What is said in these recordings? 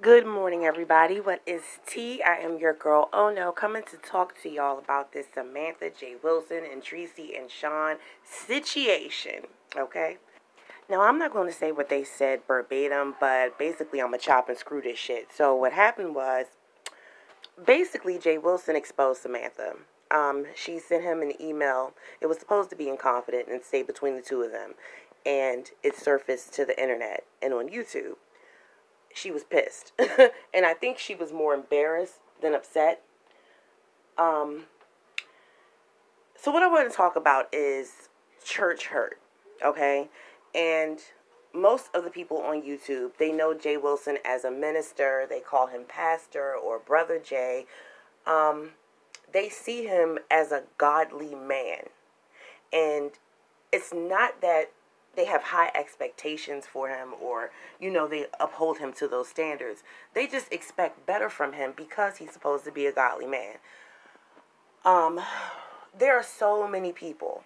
Good morning, everybody. What is tea? I am your girl, Oh No, coming to talk to y'all about this Samantha, J.Willson, and Tracy and Sean situation, okay? Now, I'm not going to say what they said verbatim, but basically, I'm going to chop and screw this shit. So, what happened was, basically, J.Willson exposed Samantha. She sent him an email. It was supposed to be in confidence and stay between the two of them. And it surfaced to the internet and on YouTube. She was pissed. And I think she was more embarrassed than upset. So what I want to talk about is church hurt, okay? And most of the people on YouTube, they know J.Willson as a minister. They call him Pastor or Brother J. They see him as a godly man. And it's not that they have high expectations for him or, they uphold him to those standards. They just expect better from him because he's supposed to be a godly man. There are so many people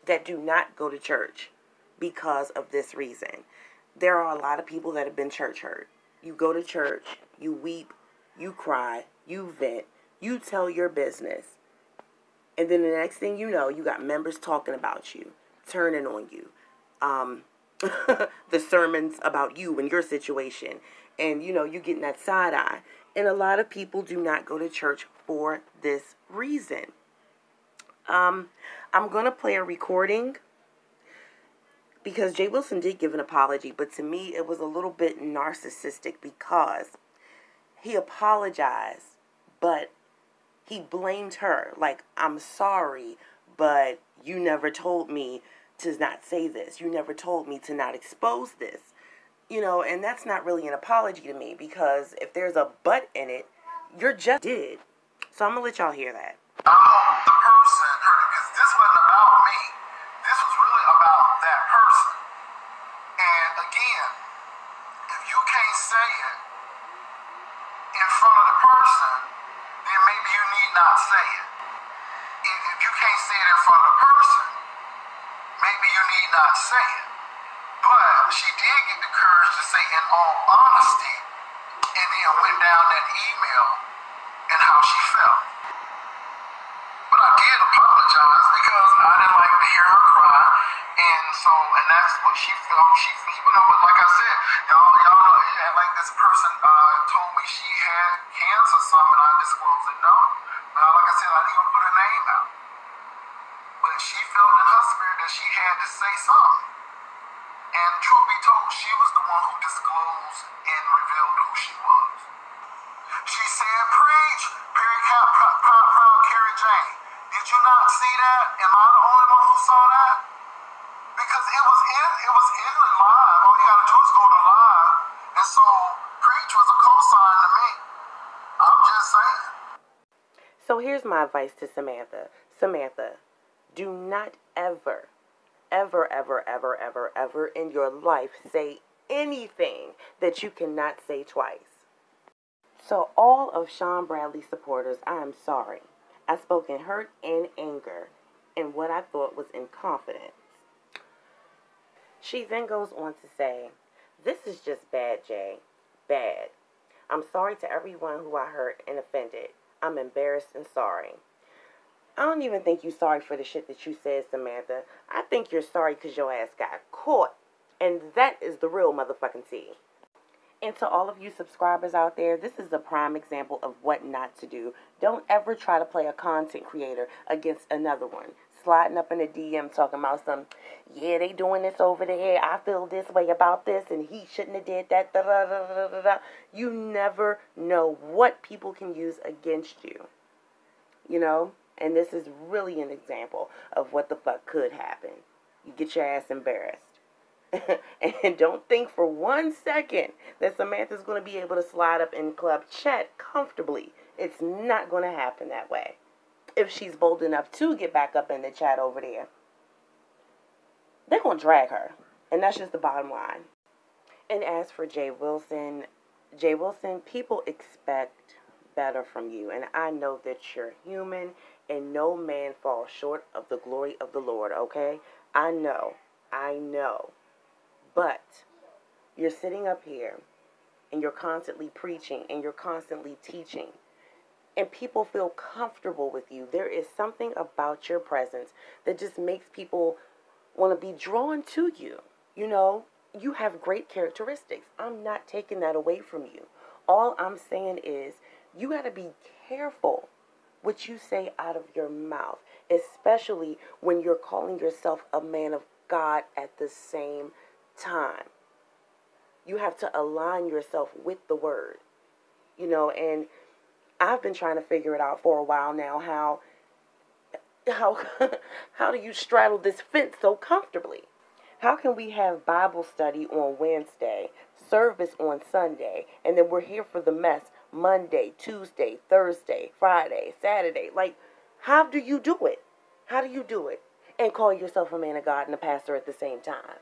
that do not go to church because of this reason. There are a lot of people that have been church hurt. You go to church, you weep, you cry, you vent, you tell your business. And then the next thing you know, you got members talking about you, turning on you. The sermons about you and your situation. And, you getting that side eye. And a lot of people do not go to church for this reason. I'm going to play a recording because J.Willson did give an apology, but to me it was a little bit narcissistic because he apologized, but he blamed her. Like, I'm sorry, but you never told me to not say this. You never told me to not expose this. And that's not really an apology to me because if there's a but in it, you're just did. So I'm going to let y'all hear that. I'm the person, because this wasn't about me. This was really about that person. And again, if you can't say it in front of the person, then maybe you need not say it. If you can't say it in front of the person, maybe you need not say it. But she did get the courage to say in all honesty, and then went down that email and how she felt. But I did apologize because I didn't like to hear her cry, and that's what she felt. But like I said, y'all know, like this person told me she had cancer or something, and I disclosed it. No, now like I said, I didn't even put her name out. But she felt in her spirit that she had to say something. And truth be told, she was the one who disclosed and revealed who she was. She said, "Preach, proud Carrie Jane. Did you not see that? Am I the only one who saw that?" Because it was in the live. All you gotta do is go to live. And so Preach was a cosign to me. I'm just saying. So here's my advice to Samantha. Samantha, do not ever in your life say anything that you cannot say twice. So all of Sean Bradley's supporters, I am sorry. I spoke in hurt and anger and what I thought was in confidence. She then goes on to say, "This is just bad, Jay. Bad. I'm sorry to everyone who I hurt and offended. I'm embarrassed and sorry." I don't even think you're sorry for the shit that you said, Samantha. I think you're sorry because your ass got caught. And that is the real motherfucking tea. And to all of you subscribers out there, this is a prime example of what not to do. Don't ever try to play a content creator against another one. Sliding up in a DM talking about yeah, they doing this over there. I feel this way about this, and he shouldn't have did that. Da, da, da, da, da, da. You never know what people can use against you. And this is really an example of what the fuck could happen. You get your ass embarrassed. And don't think for 1 second that Samantha's going to be able to slide up in club chat comfortably. It's not going to happen that way. If she's bold enough to get back up in the chat over there, they're going to drag her. And that's just the bottom line. And as for J.Willson, people expect better from you. And I know that you're human and no man falls short of the glory of the Lord, okay? I know. But you're sitting up here and you're constantly preaching and you're constantly teaching, and people feel comfortable with you, there is something about your presence that just makes people want to be drawn to you. You know, you have great characteristics. I'm not taking that away from you. All I'm saying is you got to be careful what you say out of your mouth, especially when you're calling yourself a man of God at the same time. You have to align yourself with the word, you know, and I've been trying to figure it out for a while now, how how do you straddle this fence so comfortably? How can we have Bible study on Wednesday, service on Sunday, and then we're here for the mess Monday, Tuesday, Thursday, Friday, Saturday? Like, how do you do it? How do you do it? And call yourself a man of God and a pastor at the same time.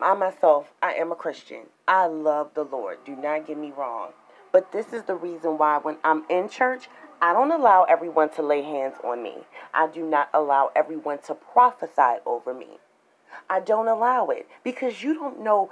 I myself, I am a Christian. I love the Lord. Do not get me wrong. But this is the reason why when I'm in church, I don't allow everyone to lay hands on me. I do not allow everyone to prophesy over me. I don't allow it because you don't know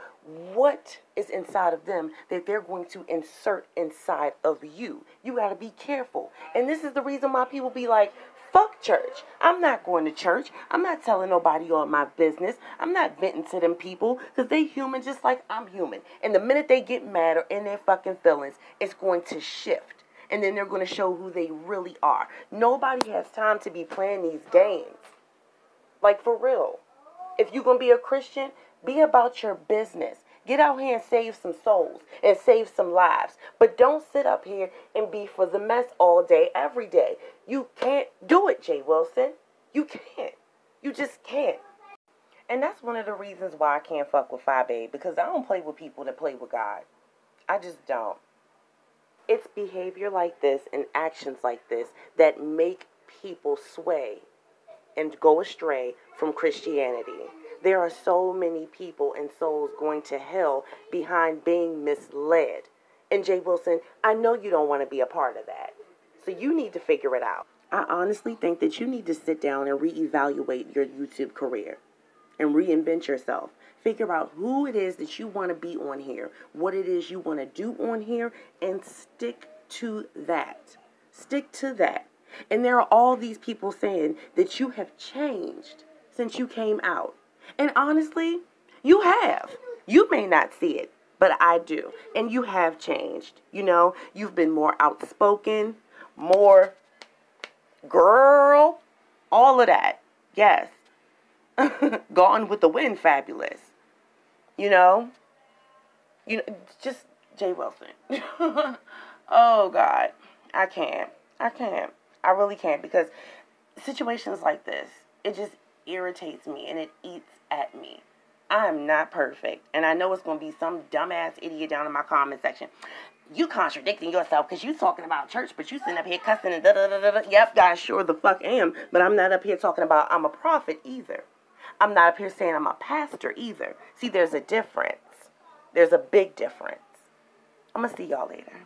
what is inside of them that they're going to insert inside of you. You got to be careful. And this is the reason why people be like, fuck church. I'm not going to church. I'm not telling nobody all my business. I'm not venting to them people because they human just like I'm human. And the minute they get mad or in their fucking feelings, it's going to shift. And then they're going to show who they really are. Nobody has time to be playing these games. Like, for real. If you're going to be a Christian, be about your business. Get out here and save some souls and save some lives. But don't sit up here and be for the mess all day, every day. You can't do it, J.Willson. You can't. You just can't. And that's one of the reasons why I can't fuck with Phi Babe, because I don't play with people that play with God. I just don't. It's behavior like this and actions like this that make people sway and go astray from Christianity. There are so many people and souls going to hell behind being misled. And J.Willson, I know you don't want to be a part of that. So you need to figure it out. I honestly think that you need to sit down and reevaluate your YouTube career and reinvent yourself. Figure out who it is that you want to be on here, what it is you want to do on here, and stick to that. Stick to that. And there are all these people saying that you have changed since you came out. And honestly, you have. You may not see it, but I do. And you have changed. You know, you've been more outspoken, more girl, all of that. Yes. Gone with the wind, fabulous. You know, just J.Willson. Oh, God. I can't. I really can't, because situations like this, it just irritates me and it eats at me. I am not perfect. And I know it's going to be some dumbass idiot down in my comment section. You contradicting yourself because you talking about church, but you sitting up here cussing and da-da-da-da-da. Yep, I sure the fuck am. But I'm not up here talking about I'm a prophet either. I'm not up here saying I'm a pastor either. See, there's a difference. There's a big difference. I'm going to see y'all later.